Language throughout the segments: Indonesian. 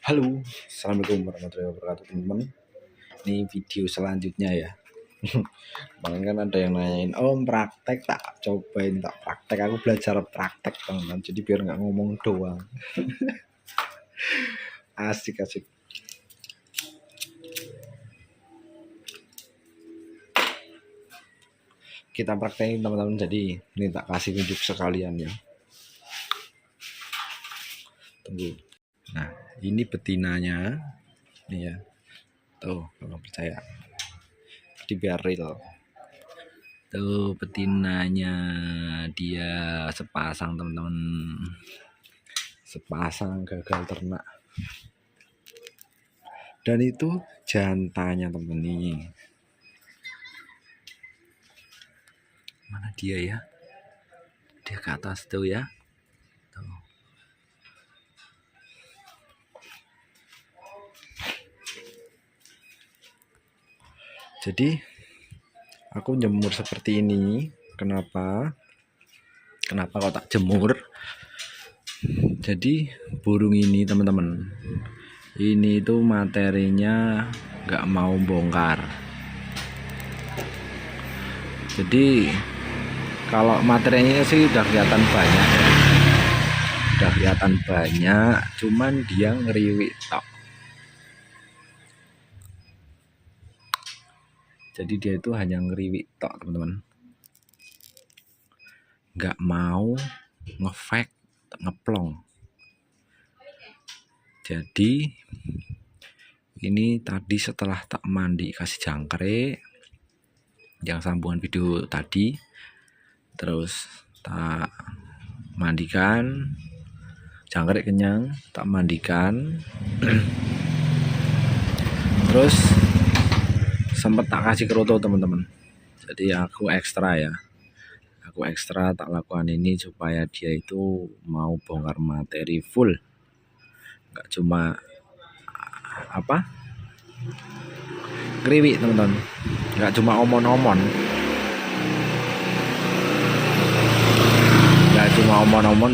Halo, assalamualaikum warahmatullahi wabarakatuh teman-teman. Ini video selanjutnya ya. Kemarin kan ada yang nanyain, om praktek tak cobain tak praktek. Aku belajar praktek teman-teman. Jadi biar nggak ngomong doang. Asik. Kita praktekin teman-teman. Jadi ini tak kasih tunjuk sekalian ya. Tunggu. Nah, ini betinanya. Nih ya. Tuh, kalau percaya. Jadi biar real. Tuh betinanya dia sepasang teman-teman, sepasang gagal ternak. Dan itu jantannya teman-teman nih. Mana dia ya? Dia ke atas tuh ya. Tuh. Jadi aku jemur seperti ini. Kenapa kok tak jemur? Jadi burung ini teman-teman, ini tuh materinya nggak mau bongkar. Jadi kalau materinya sih udah kelihatan banyak ya. Udah kelihatan banyak, cuman dia ngeriwik tok. Jadi dia itu hanya ngeriwik tok teman-teman, nggak mau ngefake ngeplong. Jadi ini tadi setelah tak mandi kasih jangkrik yang sambungan video tadi, terus tak mandikan, jangkrik kenyang tak mandikan. Terus sempet tak kasih keroto teman-teman. Jadi aku ekstra tak lakukan ini supaya dia itu mau bongkar materi full, nggak cuma kriwik teman-teman, nggak cuma omon-omon,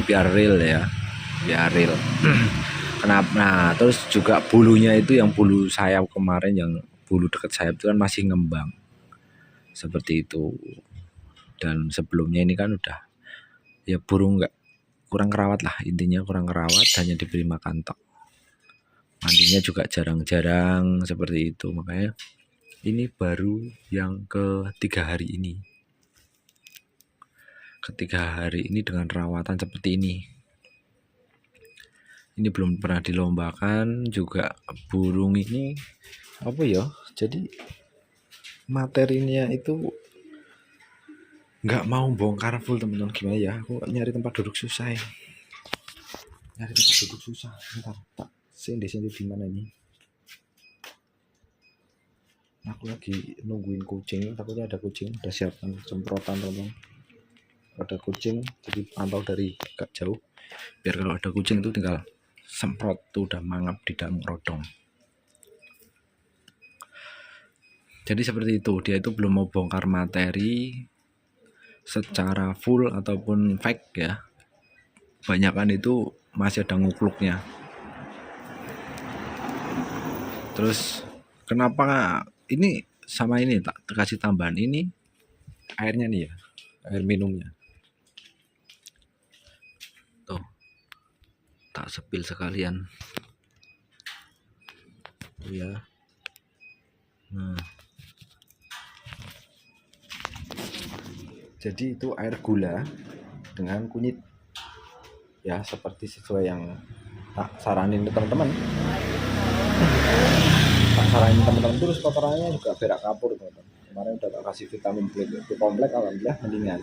biar real ya, biar real. Kenapa? Nah terus juga bulunya itu, yang bulu sayap kemarin, yang bulu dekat sayap itu kan masih ngembang seperti itu. Dan sebelumnya ini kan udah ya burung nggak, kurang kerawat lah, intinya kurang kerawat, hanya diberi makan tok. Mandinya juga jarang-jarang seperti itu. Makanya ini baru yang ketiga hari ini. Ketiga hari ini dengan rawatan seperti ini. Ini belum pernah dilombakan juga burung ini apa ya? Jadi materinya itu nggak mau bongkar full teman-teman. Gimana ya? Aku nyari tempat duduk susah ya. Bentar, tak sini di mana ini? Aku lagi nungguin kucing, takutnya ada kucing, udah siapkan semprotan teman-teman. Ada kucing, jadi pantau dari agak jauh, biar kalau ada kucing itu tinggal semprot, tuh udah mangap di dalam rodong. Jadi seperti itu, dia itu belum mau bongkar materi secara full ataupun fake ya. Banyakan itu masih ada ngukluknya. Terus kenapa ini sama ini tak kasih tambahan ini airnya nih ya, air minumnya. Tuh, tak sepil sekalian. Ya. Nah. Jadi itu air gula dengan kunyit. Ya, seperti sesuai yang tak saranin ke teman-teman. Tak saranin teman-teman, terus kotorannya juga berak kapur teman-teman. Kemarin udah tak kasih vitamin B kompleks, alhamdulillah mendingan.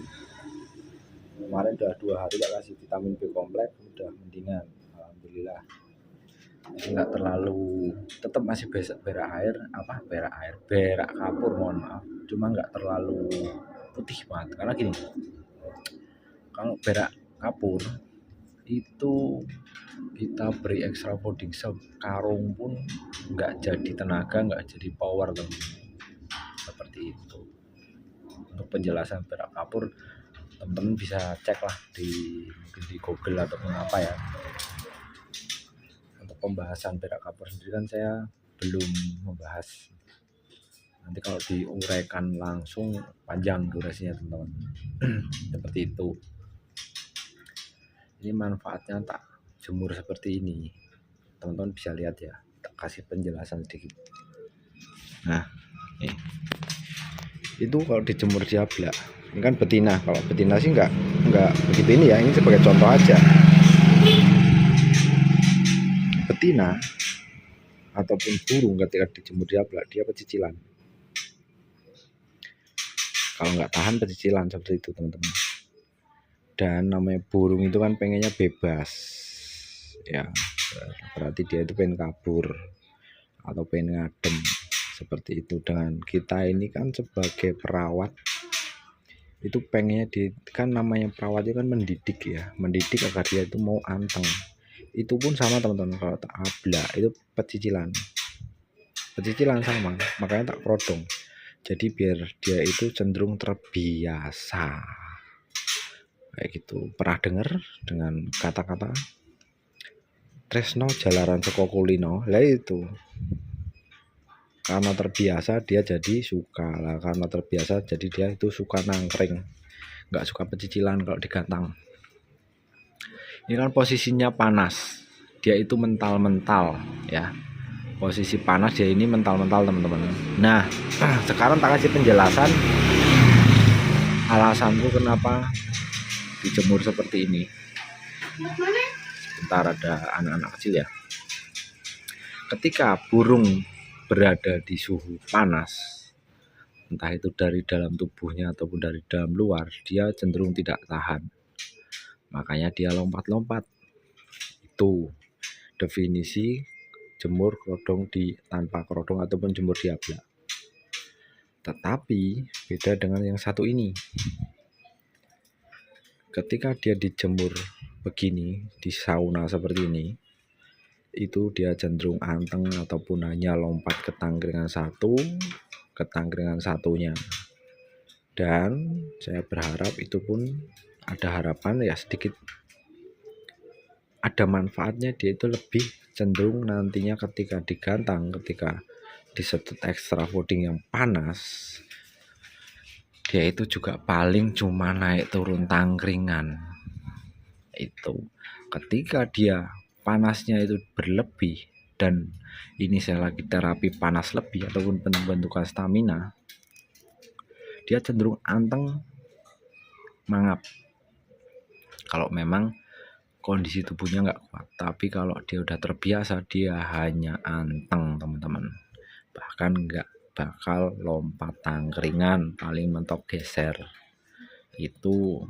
Kemarin udah 2 hari tak kasih vitamin B kompleks, udah mendingan, alhamdulillah. Jadi nggak terlalu, tetap masih berak kapur, mohon maaf, cuma nggak terlalu putih banget. Karena gini, kalau berak kapur itu kita beri extra fooding sekarung pun nggak jadi tenaga, nggak jadi power teman-teman. Seperti itu. Untuk penjelasan berak kapur teman-teman bisa cek lah mungkin di Google ataupun apa ya. Untuk pembahasan perak kapur sendiri kan saya belum membahas. Nanti kalau diuraikan langsung panjang durasinya teman-teman. Seperti itu. Ini manfaatnya tak jemur seperti ini. Teman-teman bisa lihat ya. Tak kasih penjelasan sedikit. Nah, nih. Itu kalau dijemur di ablak. Ini kan betina. Kalau betina sih enggak begitu ini ya. Ini sebagai contoh aja. Betina ataupun burung ketika dijemur di ablak dia pecicilan. Kalau nggak tahan pecicilan seperti itu teman-teman. Dan namanya burung itu kan pengennya bebas ya, berarti dia itu pengen kabur atau pengen ngadem seperti itu. Dengan kita ini kan sebagai perawat itu pengennya kan namanya perawat itu kan mendidik ya, mendidik agar dia itu mau anteng. Itu pun sama teman-teman, kalau tak ablak itu pecicilan sama, makanya tak prodong. Jadi biar dia itu cenderung terbiasa kayak gitu. Pernah dengar dengan kata-kata tresno jalaran saka kulino? Lah itu karena terbiasa dia jadi suka lah, karena terbiasa jadi dia itu suka nangkring, nggak suka pecicilan kalau digantang. Ini kan posisinya panas, dia itu mental-mental ya, posisi panas dia ini mental-mental teman-teman. Nah sekarang tak kasih penjelasan alasanku kenapa dijemur seperti ini. Sebentar, ada anak-anak kecil ya. Ketika burung berada di suhu panas, entah itu dari dalam tubuhnya ataupun dari dalam luar, dia cenderung tidak tahan, makanya dia lompat-lompat. Itu definisi jemur kerodong tanpa kerodong ataupun jemur di ablak. Tetapi beda dengan yang satu ini. Ketika dia dijemur begini di sauna seperti ini, itu dia cenderung anteng ataupun hanya lompat ke tangkringan satu, ke tangkringan satunya. Dan saya berharap itu pun ada harapan ya, sedikit ada manfaatnya. Dia itu lebih cenderung nantinya ketika digantang, ketika disedot extra fooding yang panas, dia itu juga paling cuma naik turun tangkringan. Itu ketika dia panasnya itu berlebih, dan ini saya lagi terapi panas lebih ataupun pembentukan stamina, dia cenderung anteng mangap kalau memang kondisi tubuhnya nggak kuat. Tapi kalau dia udah terbiasa, dia hanya anteng teman-teman, bahkan nggak bakal lompat tangkringan, paling mentok geser. Itu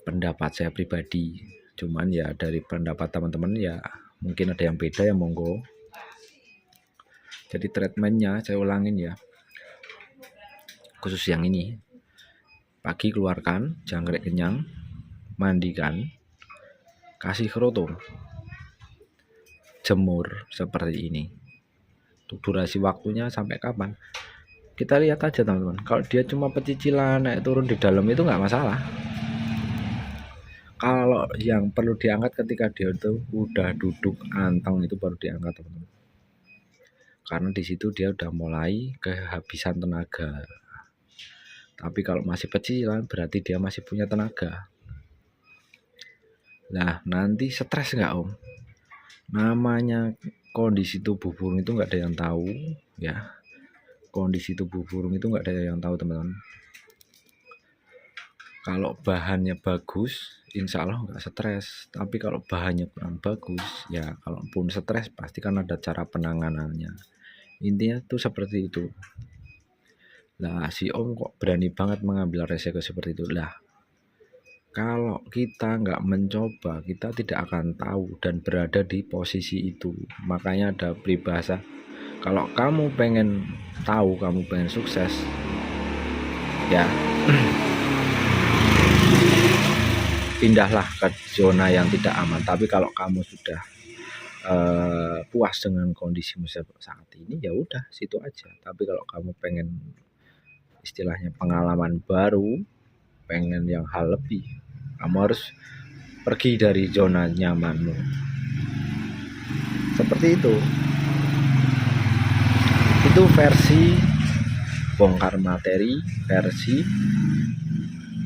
pendapat saya pribadi, cuman ya dari pendapat teman-teman ya mungkin ada yang beda ya, monggo. Jadi treatmentnya saya ulangin ya, khusus yang ini: pagi keluarkan jangkrik kenyang, mandikan, kasih kroto, jemur seperti ini. Untuk durasi waktunya sampai kapan kita lihat aja teman-teman. Kalau dia cuma pecicilan naik turun di dalam itu nggak masalah. Kalau yang perlu diangkat ketika dia itu udah duduk anteng, itu baru diangkat teman-teman, karena di situ dia udah mulai kehabisan tenaga. Tapi kalau masih pecicilan berarti dia masih punya tenaga. Nah nanti stres nggak om? Namanya kondisi tubuh burung itu nggak ada yang tahu ya. Kondisi tubuh burung itu nggak ada yang tahu teman-teman. Kalau bahannya bagus, insya Allah nggak stres. Tapi kalau bahannya kurang bagus, ya kalaupun stres pasti kan ada cara penanganannya. Intinya tuh seperti itu. Lah si om kok berani banget mengambil resiko seperti itu. Lah kalau kita nggak mencoba, kita tidak akan tahu dan berada di posisi itu. Makanya ada peribahasa, kalau kamu pengen tahu, kamu pengen sukses, ya pindahlah ke zona yang tidak aman. Tapi kalau kamu sudah puas dengan kondisimu saat ini, ya udah situ aja. Tapi kalau kamu pengen istilahnya pengalaman baru, pengen yang hal lebih, kamu harus pergi dari zona nyamanmu. seperti itu. Itu versi bongkar materi, versi,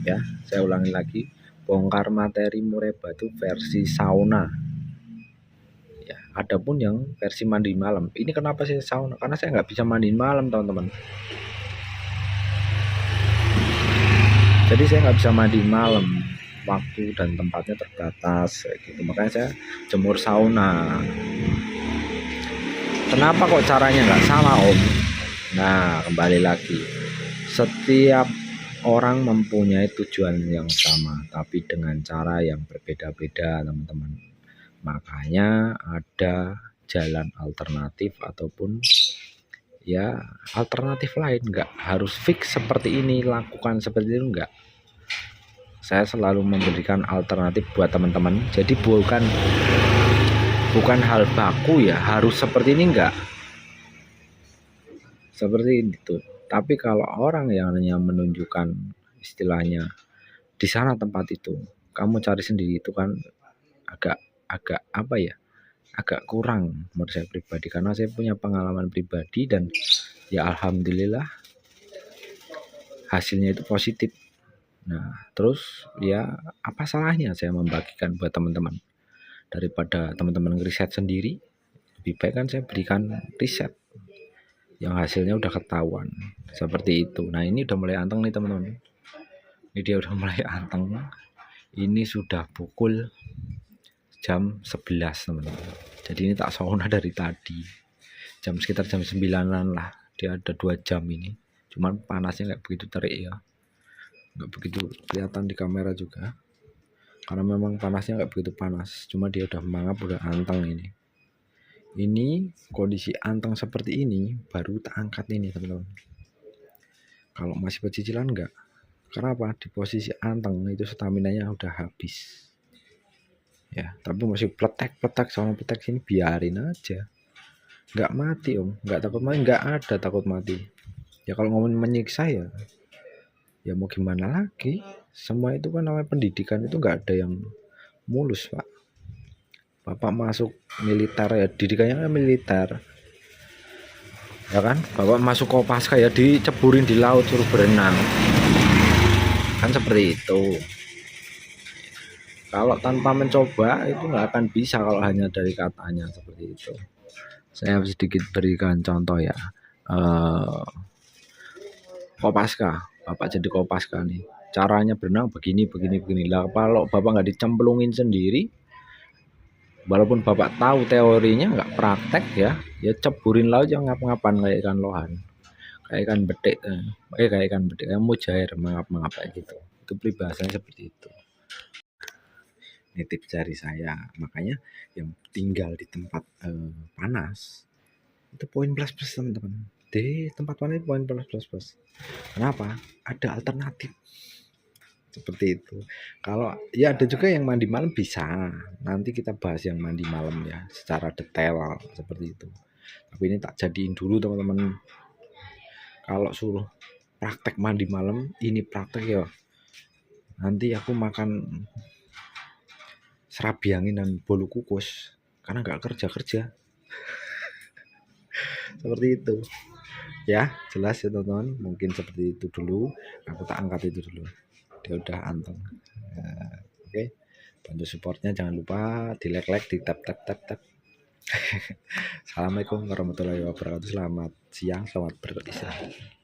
ya saya ulangi lagi, bongkar materi murai batu versi sauna. Ya, adapun yang versi mandi malam, ini kenapa saya sauna? Karena saya nggak bisa mandi malam, teman-teman. Jadi saya nggak bisa mandi malam, waktu dan tempatnya terbatas kayak gitu. Makanya saya jemur sauna. Kenapa kok caranya nggak sama, Om? Nah, kembali lagi, setiap orang mempunyai tujuan yang sama, tapi dengan cara yang berbeda-beda, teman-teman. Makanya ada jalan alternatif ataupun ya alternatif lain. Nggak harus fix seperti ini, lakukan seperti itu, enggak. Saya selalu memberikan alternatif buat teman-teman. Jadi bukan hal baku ya harus seperti ini, enggak seperti itu. Tapi kalau orang yang hanya menunjukkan istilahnya di sana tempat itu, kamu cari sendiri, itu kan agak apa ya, agak kurang menurut saya pribadi, karena saya punya pengalaman pribadi dan ya alhamdulillah hasilnya itu positif. Nah terus ya apa salahnya saya membagikan buat teman-teman, daripada teman-teman riset sendiri, lebih baik kan saya berikan riset yang hasilnya udah ketahuan seperti itu. Nah ini udah mulai anteng nih teman-teman, ini dia udah mulai anteng. Ini sudah pukul jam 11 teman-teman, jadi ini tak sauna dari tadi sekitar jam 9-an lah. Dia ada 2 jam ini, cuman panasnya nggak begitu terik ya, nggak begitu kelihatan di kamera juga karena memang panasnya nggak begitu panas, cuma dia udah mangap, udah anteng. Ini kondisi anteng seperti ini baru tak angkat ini teman-teman. Kalau masih pecicilan enggak, karena apa, di posisi anteng itu staminanya udah habis ya, tapi masih pletek sama pletek sini, biarin aja, nggak mati Om, nggak takut mati, nggak ada takut mati ya. Kalau ngomong menyiksa ya mau gimana lagi, semua itu kan namanya pendidikan, itu nggak ada yang mulus Pak. Bapak masuk militer ya didikannya kan militer ya kan, bapak masuk Kopaska ya diceburin di laut suruh berenang kan, seperti itu. Kalau tanpa mencoba itu nggak akan bisa, kalau hanya dari katanya seperti itu. Saya sedikit berikan contoh ya, Kopaska, bapak jadi Kopaska nih, caranya berenang begini lah. Kalau bapak nggak dicemplungin sendiri, walaupun bapak tahu teorinya, nggak praktek ya ceburin laut yang ngap-ngapan kayak ikan lohan, kayak ikan betik, kayak mujair mangap kayak gitu. Itu peribahasanya seperti itu. Ini tips dari saya. Makanya yang tinggal di tempat panas itu poin plus teman-teman. Di tempat panas poin plus. Kenapa? Ada alternatif seperti itu. Kalau ya ada juga yang mandi malam, bisa nanti kita bahas yang mandi malam ya secara detail seperti itu. Tapi ini tak jadiin dulu teman-teman. Kalau suruh praktek mandi malam, ini praktek ya, nanti aku makan serabi angin dan bolu kukus karena nggak kerja seperti itu ya. Jelas ya teman-teman, mungkin seperti itu dulu, aku tak angkat itu dulu, dia udah anteng. Oke, bantu supportnya, jangan lupa di like, di tap. Assalamualaikum warahmatullahi wabarakatuh, selamat siang, selamat beristirahat.